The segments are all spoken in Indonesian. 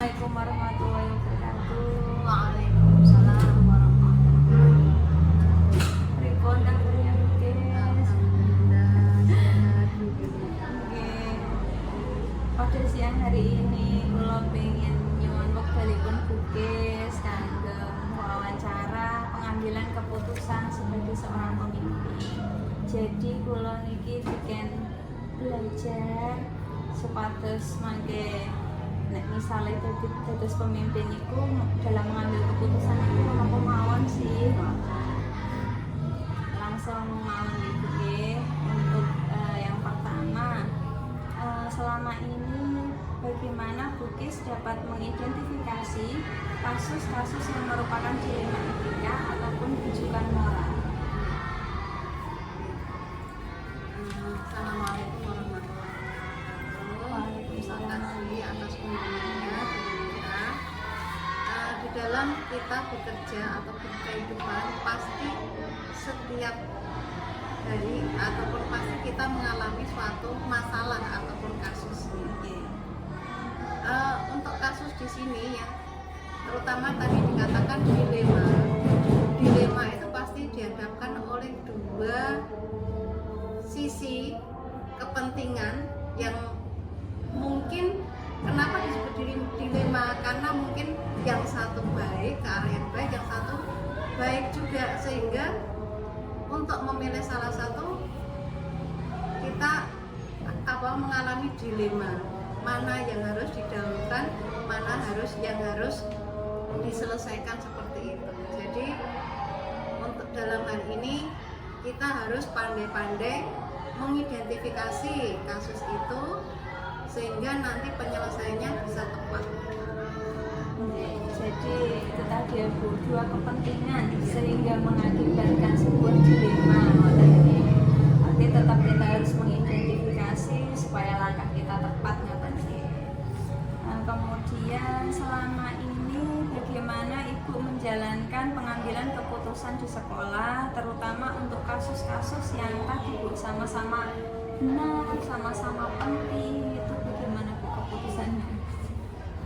Assalamualaikum warahmatullahi wabarakatuh. Waalaikumsalam warahmatullahi wabarakatuh. Pripun kabarnya guys? Alhamdulillah sehat. Nggih. Pada siang hari ini kula pengen nyuwun wekdalipun Bukis kangge wawancara pengambilan keputusan sebagai seorang pemimpin. Jadi kula niki bikin belajar supados mangke nek misalnya dados pemimpin itu dalam mengambil keputusan itu apa mawon sih langsung mawon gitu ya. Untuk yang pertama, selama ini bagaimana Bukis dapat mengidentifikasi kasus-kasus yang merupakan dilema etika ataupun rujukan moral. Assalamualaikum warahmatullahi wabarakatuh. Waalaikumsalam. Terima kasih atas kunjungannya Bu Mira. Di dalam kita bekerja atau berkehidupan pasti setiap hari ataupun pasti kita mengalami suatu masalah ataupun kasus. Untuk kasus di sini ya, terutama tadi dikatakan dilema. Dilema itu pasti dihadapkan oleh dua sisi kepentingan yang mungkin kenapa disebut dilema, karena mungkin yang satu baik ke arah yang baik, yang satu baik juga, sehingga untuk memilih salah satu kita mengalami dilema, mana yang harus didahulukan, mana yang harus diselesaikan seperti itu. Jadi untuk dalam hal ini kita harus pandai-pandai mengidentifikasi kasus itu sehingga nanti penyelesaiannya bisa tepat. Jadi itu tadi ya Bu, dua kepentingan sehingga mengakibatkan sebuah dilema. Tapi tetap kita harus mengidentifikasi supaya langkah kita tepat ngoten sih. Kemudian selama ini bagaimana Ibu menjalankan pengambilan keputusan di sekolah, terutama untuk kasus-kasus yang tadi Bu sama-sama benar, sama-sama penting, itu bagaimana Bu keputusannya?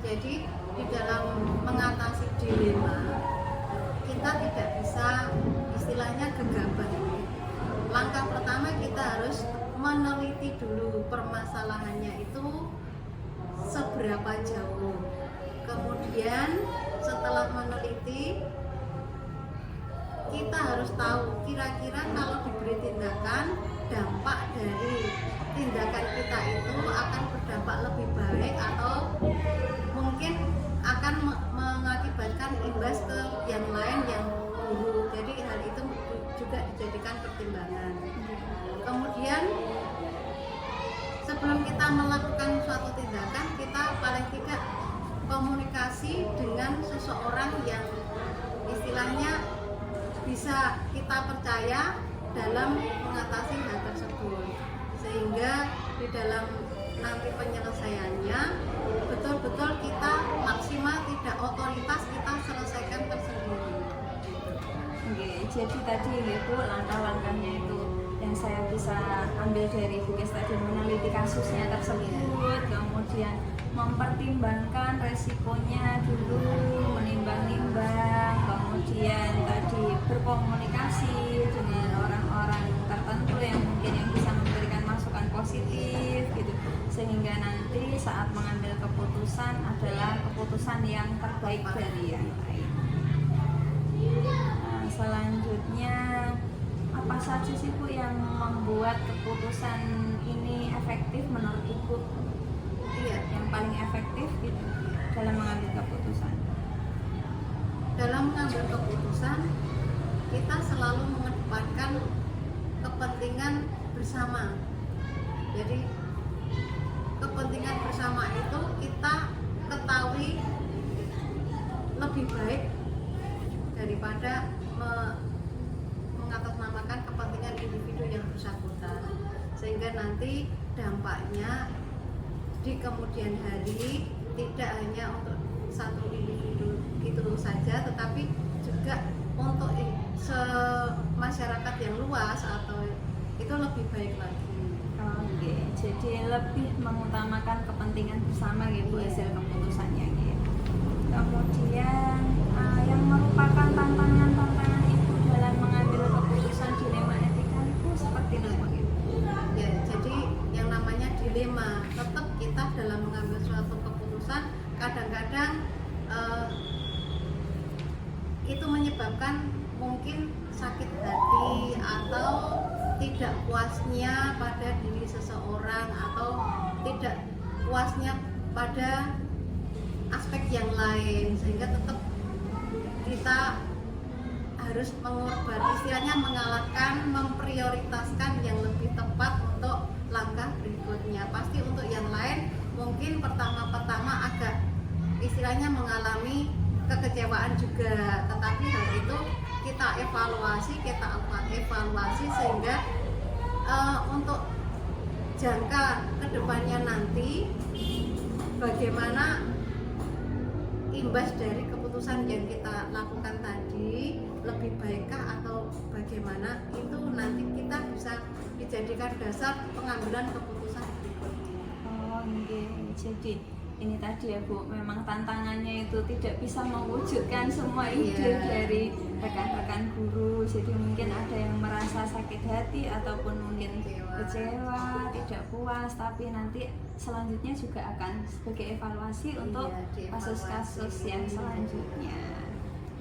Jadi di dalam mengatasi dilema kita tidak bisa istilahnya gegabah. Langkah pertama kita harus meneliti dulu permasalahannya itu seberapa jauh. Kemudian setelah meneliti kita harus tahu kira-kira kalau diberi tindakan, dampak dari tindakan kita itu akan berdampak lebih baik atau mungkin akan mengakibatkan imbas ke yang lain yang buruk. Jadi hal itu juga dijadikan pertimbangan. Kemudian sebelum kita melakukan suatu tindakan, kita paling tidak komunikasi dengan seseorang yang istilahnya bisa kita percaya dalam mengatasi hal tersebut, sehingga di dalam nanti penyelesaiannya betul-betul kita maksimal, tidak otoritas, kita selesaikan tersendiri. Oke, jadi tadi itu langkah-langkahnya itu yang saya bisa ambil dari Bukis tadi, meneliti kasusnya tersebut, kemudian mempertimbangkan resikonya dulu, menimbang-nimbang, kemudian tadi berkomunikasi dengan orang-orang tertentu yang mungkin yang bisa memberikan masukan positif gitu, sehingga nanti saat mengambil keputusan adalah keputusan yang terbaik dari yang lain. Nah, selanjutnya apa saja sih Bu yang membuat keputusan ini efektif menurut Ibu? Iya, Yang paling efektif gitu dalam mengambil keputusan. dalam mengambil keputusan kita selalu mengedepankan kepentingan bersama. Jadi kepentingan bersama itu kita ketahui lebih baik daripada mengatasnamakan kepentingan individu yang bersangkutan, sehingga nanti dampaknya di kemudian hari tidak hanya untuk satu individu itu saja, tetapi juga untuk masyarakat yang luas atau itu lebih baik lagi. Oke, jadi lebih mengutamakan kepentingan bersama gitu hasil keputusannya gitu. kadang-kadang itu menyebabkan mungkin sakit hati atau tidak puasnya pada diri seseorang atau tidak puasnya pada aspek yang lain, sehingga tetap kita harus mengorban, istilahnya mengalahkan, memprioritaskan yang lebih tepat untuk langkah berikutnya. Pasti untuk yang lain mungkin pertama-pertama agak istilahnya mengalami kekecewaan juga, tetapi hal itu kita evaluasi sehingga untuk jangka kedepannya nanti bagaimana imbas dari keputusan yang kita lakukan tadi, lebih baikkah atau bagaimana, itu nanti kita bisa dijadikan dasar pengambilan keputusan berikutnya. Oh, okay. Jadi ini tadi ya Bu, memang tantangannya itu tidak bisa mewujudkan semua ide dari rekan-rekan guru. Jadi mungkin ada yang merasa sakit hati ataupun mungkin kecewa, tidak puas, tapi nanti selanjutnya juga akan sebagai evaluasi untuk kasus-kasus yang selanjutnya.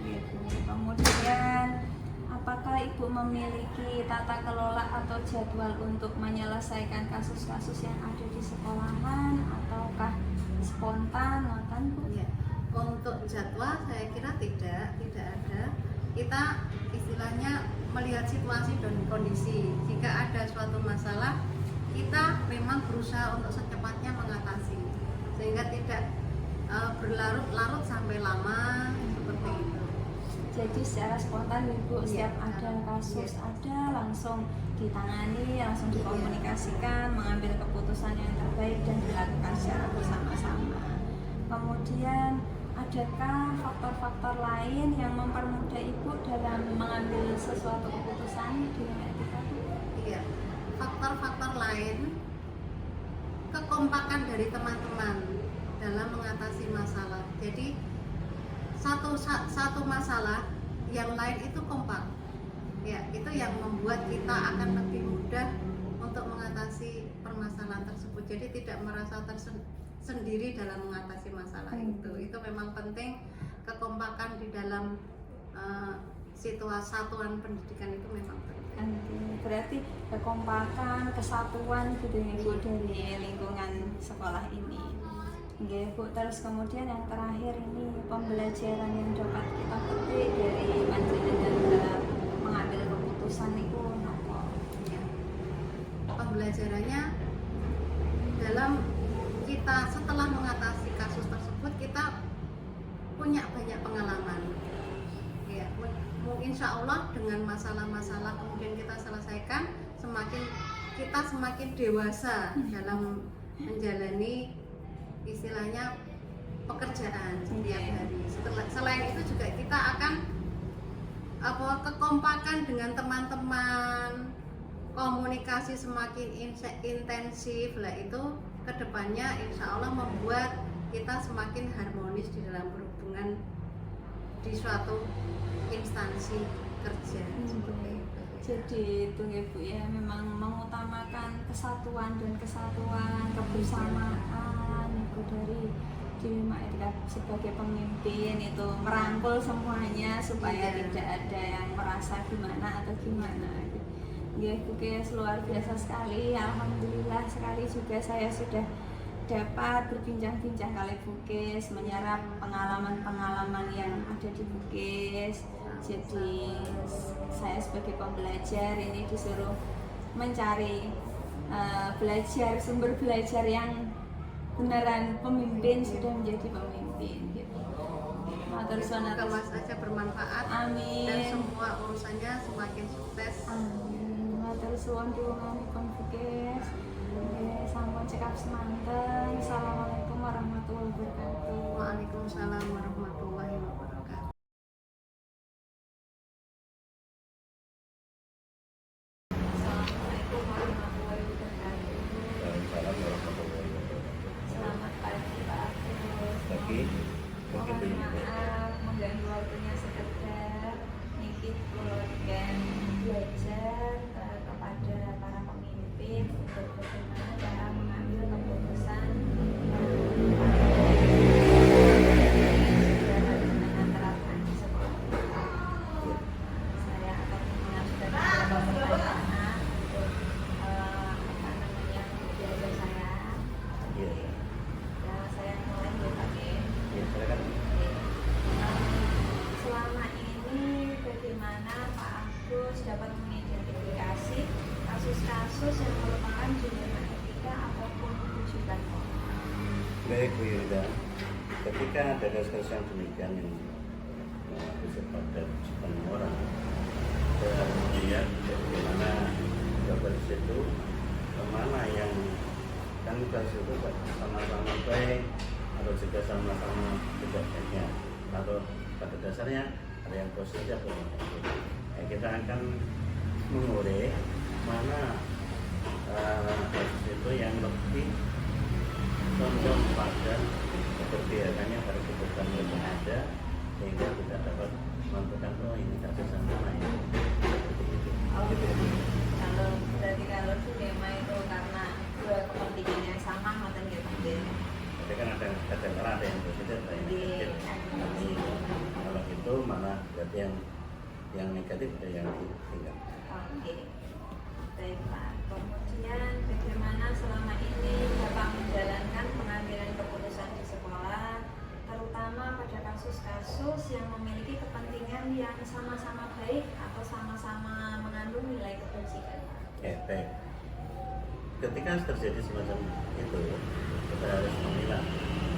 Gitu. Kemudian apakah Ibu memiliki tata kelola atau jadwal untuk menyelesaikan kasus-kasus yang ada di sekolahan, ataukah spontan, makan Bu? Ya, untuk jadwal saya kira tidak ada. Kita istilahnya melihat situasi dan kondisi. Jika ada suatu masalah, kita memang berusaha untuk secepatnya mengatasi, sehingga tidak berlarut-larut sampai lama seperti itu. Jadi secara spontan Ibu, setiap ada kasus ada langsung ditangani, langsung dikomunikasikan, mengambil keputusan yang terbaik dan dilakukan secara bersama-sama. Kemudian adakah faktor-faktor lain yang mempermudah Ibu dalam mengambil sesuatu keputusan di dunia etika? Iya, faktor-faktor lain, kekompakan dari teman-teman dalam mengatasi masalah. Jadi satu masalah, yang lain itu kompak. Ya, itu yang membuat kita akan lebih mudah untuk mengatasi permasalahan tersebut. Jadi tidak merasa sendiri dalam mengatasi masalah itu. Itu memang penting, kekompakan di dalam situasi satuan pendidikan itu memang penting. Berarti kekompakan, kesatuan gitu ya Bu dari lingkungan sekolah ini. Oke Bu, terus kemudian yang terakhir ini pembelajaran yang dapat kita petik dari panjenengan dalam mengambil keputusan itu apa? Ya. Pembelajarannya dalam kita setelah mengatasi kasus tersebut, kita punya banyak pengalaman. Ya, insya Allah dengan masalah-masalah kemudian kita selesaikan, kita semakin dewasa dalam menjalani istilahnya pekerjaan setiap hari. Selain itu juga kita akan kekompakan dengan teman-teman, komunikasi semakin intensif lah, itu kedepannya insya Allah membuat kita semakin harmonis di dalam berhubungan di suatu instansi kerja. Jadi itu ya Bu ya, memang mengutamakan kesatuan dan kesatuan, kebersamaan itu dari Dilema Etika sebagai pemimpin itu merangkul semuanya supaya tidak ada yang merasa gimana atau gimana. Ya Bu Kes, luar biasa sekali, alhamdulillah sekali juga saya sudah dapat berbincang-bincang kali Bu Kes, menyerap pengalaman-pengalaman yang ada di Bu Kes. Jadi saya sebagai pembelajar ini disuruh mencari sumber belajar yang beneran pemimpin sudah menjadi pemimpin gitu. Semoga saja bermanfaat. Amin. Dan semua urusannya semakin sukses. Amin. Matur suwun dhuwuripun Bu Kes. Sampun cekap semanten. Assalamualaikum warahmatullahi wabarakatuh. Waalaikumsalam warahmatullahi wabarakatuh. Selamat pagi Pak Agus. Mohon maaf mengganggu waktunya sebentar. Niki kula dengan belajar kepada para pemimpin untuk bagaimana cara mengambil keputusan sehingga ketika ada kasus yang demikian yang bisa pada banyak orang, kita harus melihat bagaimana kasus itu kemana yang kan kasus itu sama-sama baik atau juga sama-sama tidak baiknya, atau pada dasarnya ada yang positif atau yang negatif. Kita akan mengurai mana kasus itu yang lebih condong pada keberpihakannya pada kebutuhan yang ada, sehingga tidak dapat menentukan oh ini kasus yang mana ya. Oh, kalau berarti kalau dilema itu karena dua kepentingan yang sama ngoten nggih Pak. Jadi kan ada yang positif, ada yang negatif. Nanti kalau itu mana berarti yang negatif ada yang tinggal. Oke. Baik Pak. Kemudian bagaimana selama ini Bapak menjalankan pengambilan keputusan di sekolah, terutama pada kasus-kasus yang memiliki kepentingan yang sama-sama baik atau sama-sama mengandung nilai kebajikan? Ya, baik. Ketika terjadi semacam itu, kita harus memilah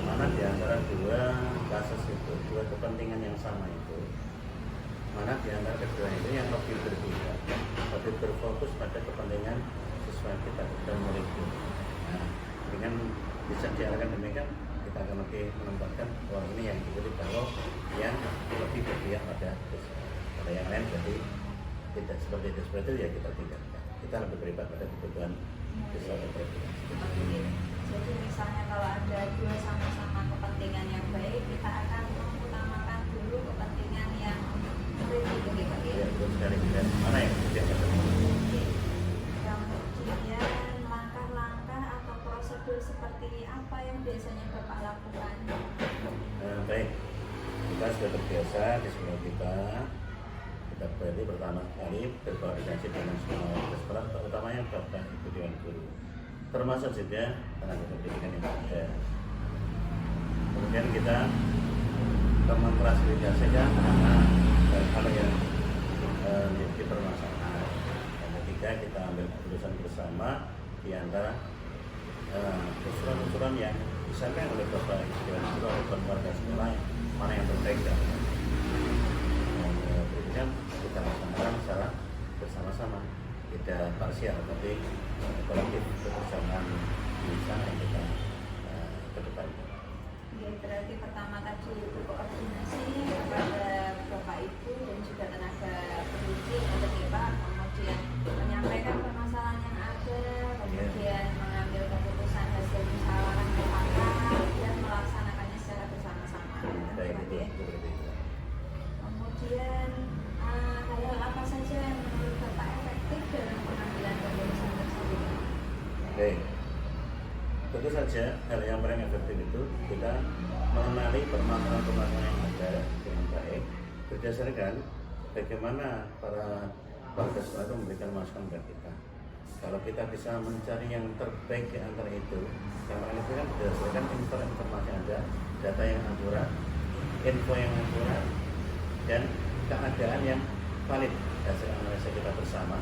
mana di antara dua kasus itu, dua kepentingan yang sama itu, mana di antara kedua itu yang lebih berbeda, lebih berfokus pada kepentingan sesuai kita memiliki. Nah, dengan bisa diarahkan demikian, kita akan lebih menempatkan bahwa ini yang dipilih kalau yang lebih berpihak pada yang lain, jadi tidak seperti itu ya kita tinggalkan. Kita lebih beribadah pada kebutuhan sesuatu presiden. Jadi misalnya kalau ada dua sama-sama kepentingan yang baik, kita akan mengutamakan dulu kepentingan yang begitu gitu. Ya, itu sekali kita mana yang tidak Kemudian langkah-langkah atau prosedur seperti apa yang biasanya Bapak lakukan? Baik, kita sudah terbiasa di sekolah kita berarti pertama kali berkoordinasi dengan semua sekolah, terutamanya Bapak Ibu Dewan Guru, termasuk juga tenaga pendidikan yang ada. Kemudian kita memfasilitasikan hal yang menjadi permasalahan. Yang ketiga, kita ambil keputusan bersama di antara usulan-usulan yang disampaikan oleh Bapak Ibu Dewan Guru atau warga sekolah, mana yang terbaik dan kemudian kita laksanakan secara bersama-sama, tidak parsial tapi kolektif kebersamaan di sana yang kita kedepankan. Ya, berarti pertama tadi itu koordinasi kepada Bapak Ibu dan juga tenaga pendidik atau Pak, kemudian menyampaikan permasalahan yang ada, kemudian mengambil keputusan hasil musyawarah mufakat dan melaksanakannya secara bersama-sama. Baik, itu. Kemudian hal-hal apa saja yang menurut Bapak efektif dalam pengambilan keputusan tersebut? Baik, tentu saja hal yang paling efektif itu kita mengenali permasalahan-permasalahan yang ada dengan baik berdasarkan bagaimana para warga sekolah itu memberikan masukan kepada kita. Kalau kita bisa mencari yang terbaik di antara itu, yang paling itu kan berdasarkan informasi yang ada, data yang akurat, info yang akurat, dan keadaan yang valid hasil analisa kita bersama,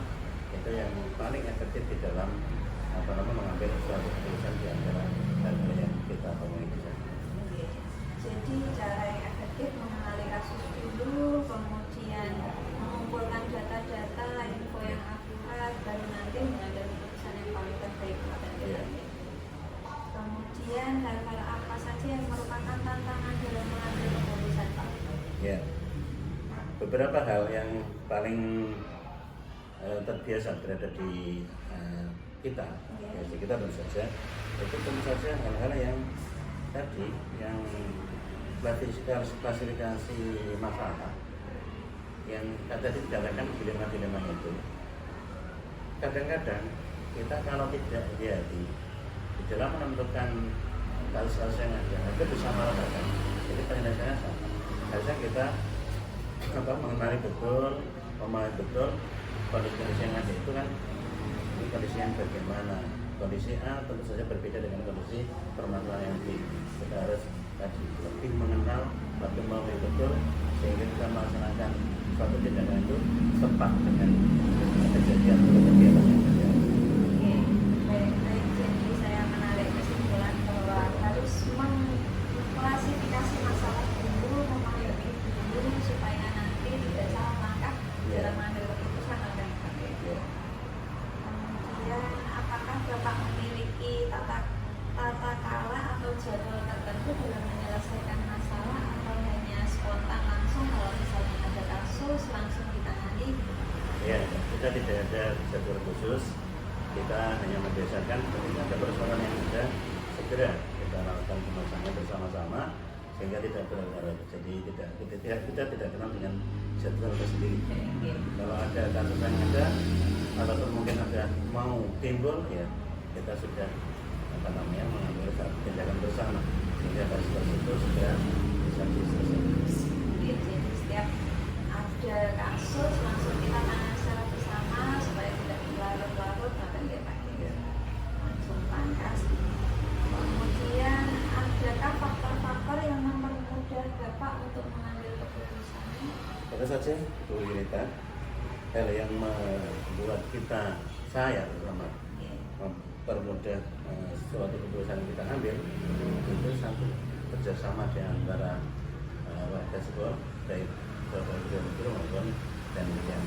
itu yang paling efektif di dalam mengambil suatu keputusan di antara hal yang kita omongin di sana. Jadi cara yang efektif mengenali kasus dulu, kemudian mengumpulkan data-data, info yang akurat, baru nanti mengambil keputusan yang paling terbaik. Kemudian hal-hal apa saja yang merupakan tantangan dalam mengambil keputusan, Pak? Ya, beberapa hal yang paling terbiasa berada di kita, ya kita tentu saja, itu tentu saja hal-hal yang tadi yang klasifikasi masalah yang tadi dikatakan dilema-dilema itu. Kadang-kadang kita kalau tidak hati-hati di dalam menentukan kasus-kasus yang ada, itu bisa meratakan. Jadi penyelesaiannya sama. Harusnya kita mengenali betul, memahami betul kondisi yang ada itu kan kondisi yang bagaimana. Kondisi A tentu saja berbeda dengan kondisi permasalahan yang B. Kita harus tadi lebih mengenal, lebih memahami betul sehingga kita melaksanakan suatu tindakan itu tepat dengan kejadian atau kegiatan yang terjadi. Oke, baik. Jadi saya menarik kesimpulan bahwa harus ada jadwal khusus. Kita hanya mendasarkan ketika ada persoalan yang ada, segera kita lakukan pemasangan bersama-sama sehingga tidak berlarut. Jadi kita tidak kenal dengan jadwal tersendiri. Kalau ada kasus yang ada ataupun mungkin ada mau timbul, ya kita sudah mengambil tindakan bersama sehingga kasus itu sudah bisa diselesaikan. Jadi setiap ada kasus langsung kita tangani secara bersama supaya tidak berlarut-larut, maka dia pakai langsung pangkas. Kemudian adakah faktor-faktor yang mempermudah Bapak untuk mengambil keputusan? Tentu saja Bu Yunita, hal yang membuat saya terutama mempermudah suatu keputusan yang kita ambil itu satu kerjasama di antara warga sekolah, baik guru maupun dan yang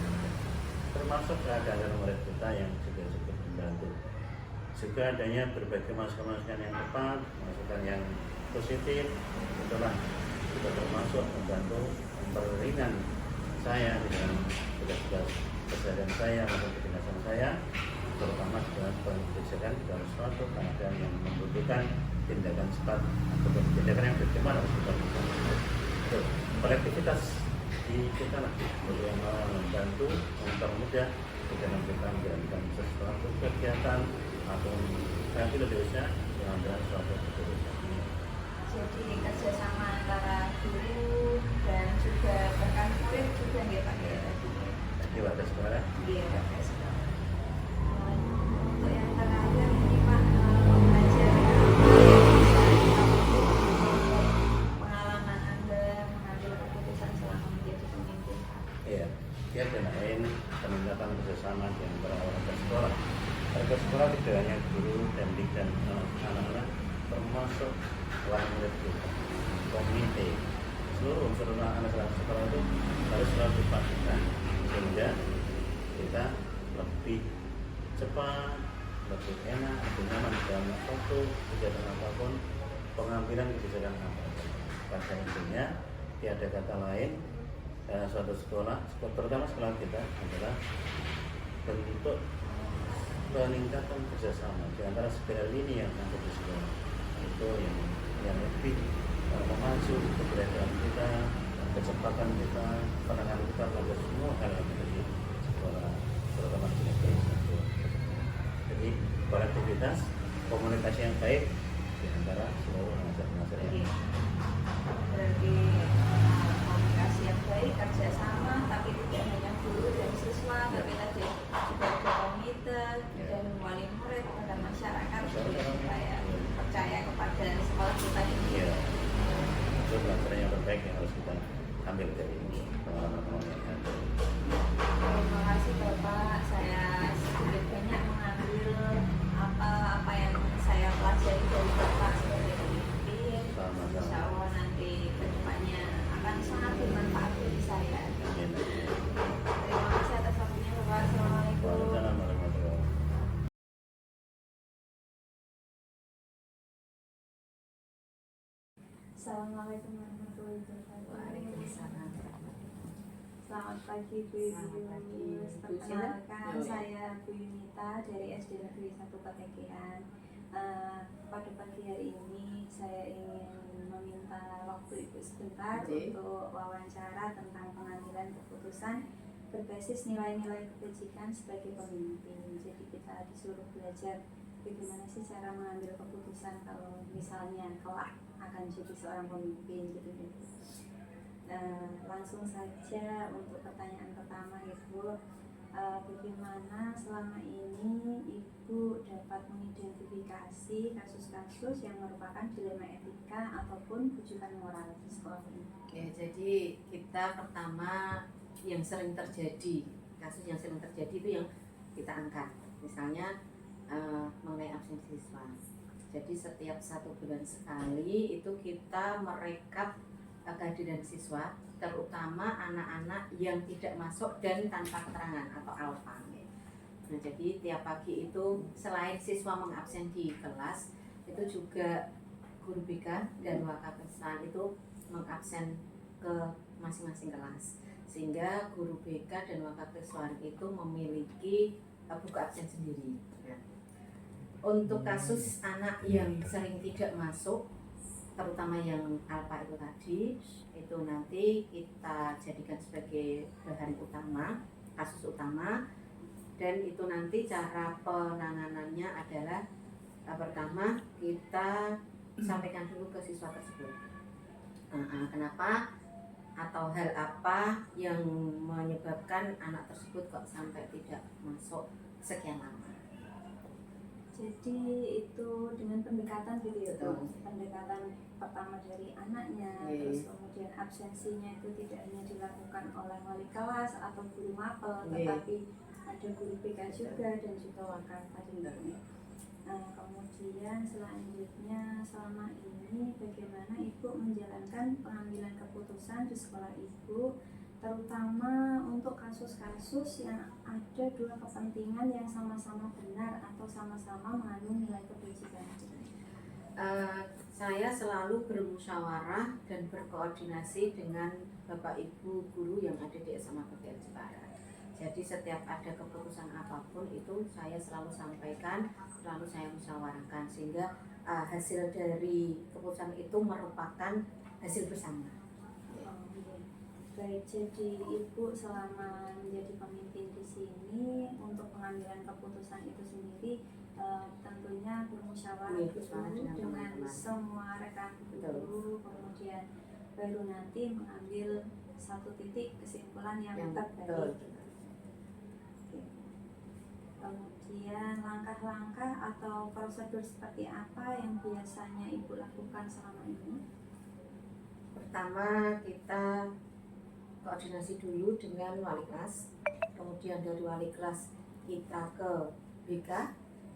termasuk keadaan murid kita yang juga cukup membantu. Juga adanya berbagai masukan-masukan yang tepat, masukan yang positif, itulah juga termasuk membantu memperingan saya di dalam tugas-tugas keseharian saya maupun kedinasan saya, terutama dalam pendidikan dalam suatu keadaan yang membutuhkan tindakan cepat atau tindakan yang bagaimana harus kita lakukan. Kolektivitas di kita lah yang membantu mempermudah dalam kita menjalankan sesuatu kegiatan atau yang tidak bisa mengambil suatu keputusan. Jadi kerjasama antara guru dan juga rekan murid juga nggak pakai tadi. Di warga sekolah. Iya, pakai sekolah. Untuk yang terakhir ini Pak, pembelajaran pengalaman Anda mengambil keputusan selama menjadi pemimpin Pak. Iya, dia lain peningkatan kerjasama di antara warga sekolah. Warga sekolah tidak hanya guru, pendidik dan anak-anak, termasuk wali murid kita, komite, seluruh unsur anak sekolah itu harus selalu dipastikan sehingga kita lebih cepat, lebih enak, lebih nyaman dalam waktu kegiatan apapun, pengambilan kebijakan apapun. Pada intinya tiada kata lain, suatu sekolah, terutama sekolah kita adalah bentuk peningkatan kerjasama di antara segala lini yang ada di sekolah. Itu yang lebih memacu keberadaan kita, kecepatan kita, penanganan kita pada semua hal yang ada di sekolah, terutama di sekolah. Jadi kolektivitas, komunikasi yang baik di antara seluruh pengajar-pengajar yang ada. Berarti komunikasi yang baik, kerjasama, tapi tidak hanya guru dan siswa, tapi tadi juga ada komite dan wali murid dan masyarakat supaya percaya kepada sekolah kita ini. Iya, itu pelajaran yang terbaik yang harus kita ambil dari pengalaman-pengalaman yang ada. Terima kasih Bapak, saya sedikit banyak mengambil apa yang saya pelajari dari Bapak sebagai pemimpin. Sama-sama. Insya Allah nanti kedepannya akan sangat bermanfaat bagi saya. Amin. Terima kasih atas waktunya Bapak. Assalamualaikum. Waalaikumsalam warahmatullahi wabarakatuh. Assalamualaikum warahmatullahi wabarakatuh. Waalaikumsalam. Selamat pagi Bu Yunus. Perkenalkan saya Bu Yunita dari SD Negeri 1 Petekian. Pada pagi hari ini saya ingin meminta waktu Ibu sebentar untuk wawancara tentang pengambilan keputusan berbasis nilai-nilai kebajikan sebagai pemimpin. Jadi kita disuruh belajar bagaimana sih cara mengambil keputusan kalau misalnya kelak akan jadi seorang pemimpin gitu. Langsung saja untuk pertanyaan pertama Ibu, bagaimana selama ini Ibu dapat mengidentifikasi kasus-kasus yang merupakan dilema etika ataupun bujukan moral di sekolah ini? Ya, jadi kita pertama yang sering terjadi, kasus yang sering terjadi itu yang kita angkat. Misalnya mengenai absen siswa. Jadi setiap 1 bulan sekali itu kita merekap kehadiran siswa, terutama anak-anak yang tidak masuk dan tanpa keterangan atau alfa. Nah, jadi tiap pagi itu selain siswa mengabsen di kelas, itu juga guru BK dan Wakapeslan itu mengabsen ke masing-masing kelas. sehingga guru BK dan wakasiswaan itu memiliki buku absen sendiri. Nah, untuk kasus anak yang sering tidak masuk, terutama yang alfa itu tadi, itu nanti kita jadikan sebagai bahan utama, kasus utama, dan itu nanti cara penanganannya adalah pertama kita sampaikan dulu ke siswa tersebut. Kenapa atau hal apa yang menyebabkan anak tersebut kok sampai tidak masuk sekian lama. Jadi itu dengan pendekatan gitu ya, Betul. pendekatan pertama dari anaknya, terus kemudian absensinya itu tidak hanya dilakukan oleh wali kelas atau guru mapel, tetapi ada guru BK juga dan juga wakil tadi. Nah, kemudian selanjutnya selama ini bagaimana Ibu menjalankan pengambilan keputusan di sekolah Ibu, terutama untuk kasus-kasus yang ada dua kepentingan yang sama-sama benar atau sama-sama mengandung nilai kebajikan. Saya selalu bermusyawarah dan berkoordinasi dengan Bapak Ibu guru yang ada di SMA PGRI Jepara. Jadi setiap ada keputusan apapun itu saya selalu sampaikan, selalu saya musyawarahkan, sehingga hasil dari keputusan itu merupakan hasil bersama. Baik, jadi Ibu selama menjadi pemimpin di sini untuk pengambilan keputusan itu sendiri tentunya bermusyawarah dengan semua rekan guru, kemudian baru nanti mengambil satu titik kesimpulan yang terbaik. Kemudian langkah-langkah atau prosedur seperti apa yang biasanya Ibu lakukan selama ini? Pertama kita koordinasi dulu dengan wali kelas, kemudian dari wali kelas kita ke BK,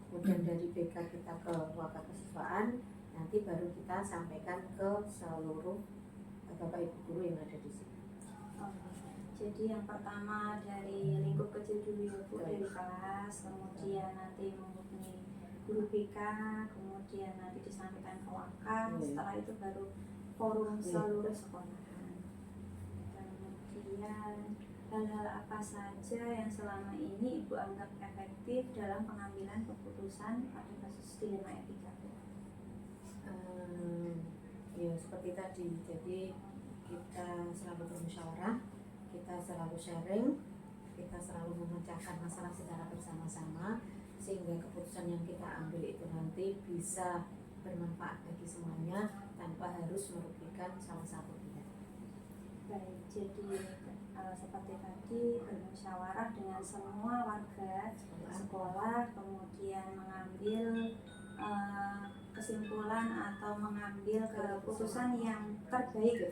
kemudian dari BK kita ke wakasiswaan, nanti baru kita sampaikan ke seluruh Bapak Ibu guru yang ada di sini. Jadi yang pertama dari lingkup kecil dulu ya Bu, dari kelas, kemudian nanti menghubungi guru BK, kemudian nanti disampaikan ke wakas, setelah itu baru forum seluruh sekolahan. Kemudian hal-hal apa saja yang selama ini Ibu anggap efektif dalam pengambilan keputusan pada kasus dilema etika? Ya seperti tadi, jadi kita selalu bermusyawarah, kita selalu sharing, kita selalu memecahkan masalah secara bersama-sama, sehingga keputusan yang kita ambil itu nanti bisa bermanfaat bagi semuanya tanpa harus merugikan salah satu pihak. Baik, jadi seperti tadi bermusyawarah dengan semua warga sekolah, kemudian mengambil kesimpulan atau mengambil keputusan yang terbaik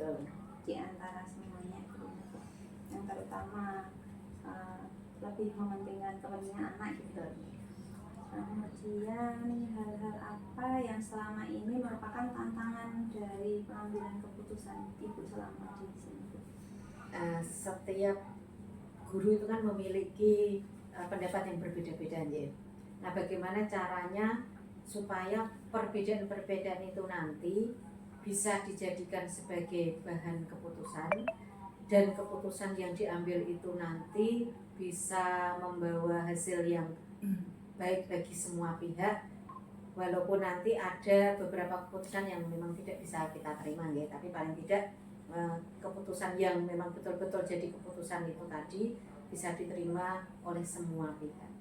di antara semuanya, yang terutama lebih mementingkan kepentingan anak gitu. Kemudian hal-hal apa yang selama ini merupakan tantangan dari pengambilan keputusan Ibu selama di sini? Setiap guru itu kan memiliki pendapat yang berbeda-beda ya. Nah, bagaimana caranya supaya perbedaan-perbedaan itu nanti bisa dijadikan sebagai bahan keputusan, dan keputusan yang diambil itu nanti bisa membawa hasil yang baik bagi semua pihak, walaupun nanti ada beberapa keputusan yang memang tidak bisa kita terima ya, tapi paling tidak keputusan yang memang betul-betul jadi keputusan itu tadi bisa diterima oleh semua pihak.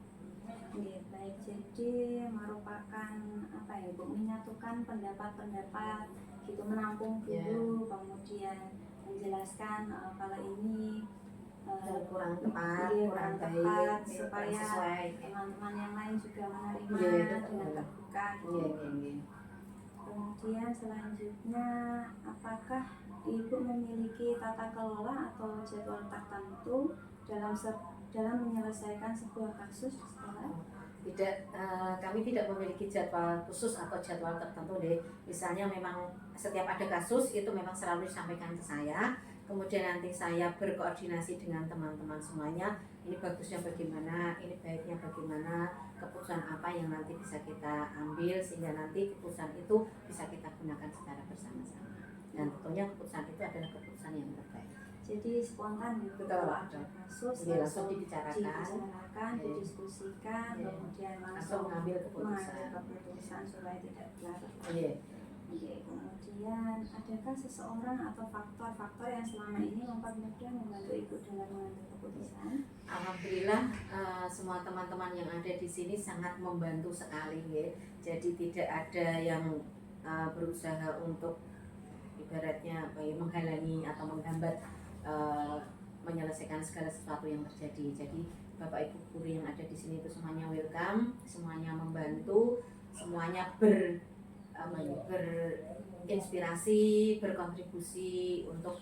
Baik, jadi merupakan apa ya Bu, menyatukan pendapat-pendapat gitu, menampung dulu, kemudian menjelaskan kalau ini kurang tepat, kurang tepat, baik, supaya sesuai teman-teman yang lain juga menerima dengan terbuka gitu. Kemudian selanjutnya, apakah Ibu memiliki tata kelola atau jadwal tertentu dalam menyelesaikan sebuah kasus di sekolah? Tidak, kami tidak memiliki jadwal khusus atau jadwal tertentu deh. Misalnya memang setiap ada kasus itu memang selalu disampaikan ke saya. Kemudian nanti saya berkoordinasi dengan teman-teman semuanya. Ini bagusnya bagaimana, ini baiknya bagaimana, keputusan apa yang nanti bisa kita ambil sehingga nanti keputusan itu bisa kita gunakan secara bersama-sama. Dan tentunya keputusan itu adalah keputusan yang terbaik. jadi spontan gitu. Betul, Kalau ada betul. kasus Jadi langsung dibicarakan, dibicarakan, Iya. didiskusikan, Iya. kemudian langsung langsung mengambil keputusan. mengambil keputusan supaya tidak berlarut. Iya. Oke, kemudian adakah seseorang atau faktor-faktor yang selama ini mempermudah membantu ibu dalam mengambil keputusan? Alhamdulillah semua teman-teman yang ada di sini sangat membantu sekali ya. Jadi tidak ada yang berusaha untuk ibaratnya apa ya, menghalangi atau menghambat menyelesaikan segala sesuatu yang terjadi. Jadi Bapak Ibu guru yang ada di sini itu semuanya welcome, semuanya membantu, semuanya berinspirasi, berkontribusi untuk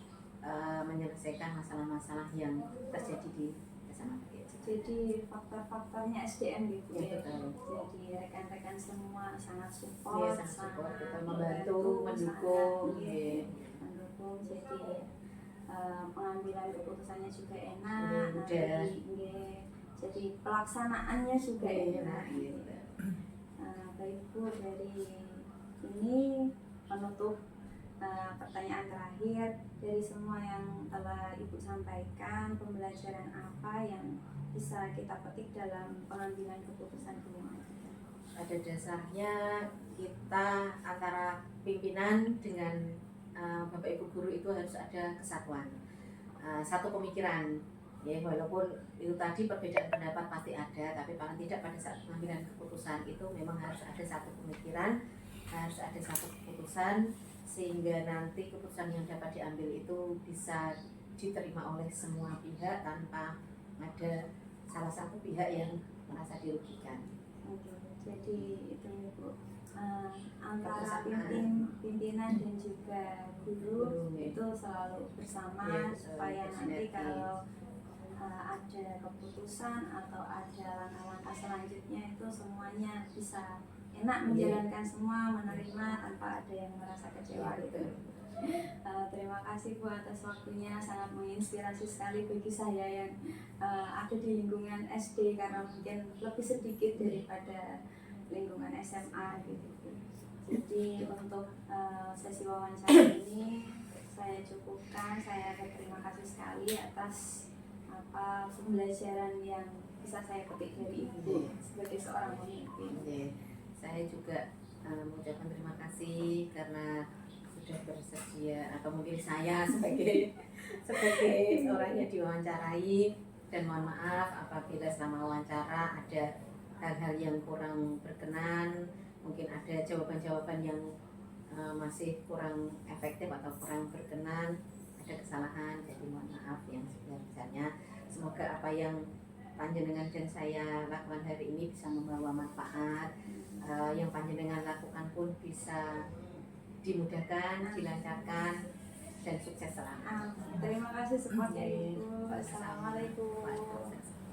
menyelesaikan masalah-masalah yang terjadi di SMA PGSD. Jadi faktor-faktornya SDM gitu Ya, ya. betul. Jadi rekan-rekan semua sangat Iya, support, sangat support, kita sangat membantu, mendukung. sangat, Iya. mendukung. Jadi pengambilan keputusannya juga Iya, enak, mudah. jadi pelaksanaannya juga Iya, enak. iya. Baik Bu, dari ini penutup pertanyaan terakhir dari semua yang telah Ibu sampaikan, pembelajaran apa yang bisa kita petik dalam pengambilan keputusan kelima? Pada dasarnya kita antara pimpinan dengan Bapak Ibu guru itu harus ada kesatuan, satu pemikiran ya, walaupun itu tadi perbedaan pendapat pasti ada, tapi paling tidak pada saat pengambilan keputusan itu memang harus ada satu pemikiran, harus ada satu keputusan, sehingga nanti keputusan yang dapat diambil itu bisa diterima oleh semua pihak tanpa ada salah satu pihak yang merasa dirugikan. Oke, jadi itu ya Bu, antara Kebersamaan. pimpinan dan juga guru Guru, ya. itu selalu bersama Ya, supaya selalu nanti bersinergi. kalau ada keputusan atau ada langkah-langkah selanjutnya itu semuanya bisa enak menjalankan semua, menerima tanpa ada yang merasa kecewa gitu. Terima kasih Bu atas waktunya, sangat menginspirasi sekali bagi saya yang ada di lingkungan SD karena mungkin lebih sedikit daripada lingkungan SMA gitu. Jadi untuk sesi wawancara ini saya cukupkan. Saya berterima kasih sekali atas pembelajaran yang bisa saya petik dari Ibu sebagai seorang pemimpin. Ya, saya juga mengucapkan terima kasih karena sudah bersedia atau memilih saya sebagai orang yang diwawancarai, dan mohon maaf apabila selama wawancara ada hal-hal yang kurang berkenan, mungkin ada jawaban-jawaban yang masih kurang efektif atau kurang berkenan, ada kesalahan, jadi mohon maaf yang sebesar-besarnya. Semoga apa yang panjenengan dan saya lakukan hari ini bisa membawa manfaat, yang panjenengan lakukan pun bisa dimudahkan, dilancarkan, dan sukses selalu. Terima kasih supportnya Oke. Ibu. Assalamualaikum. Waalaikumsalam.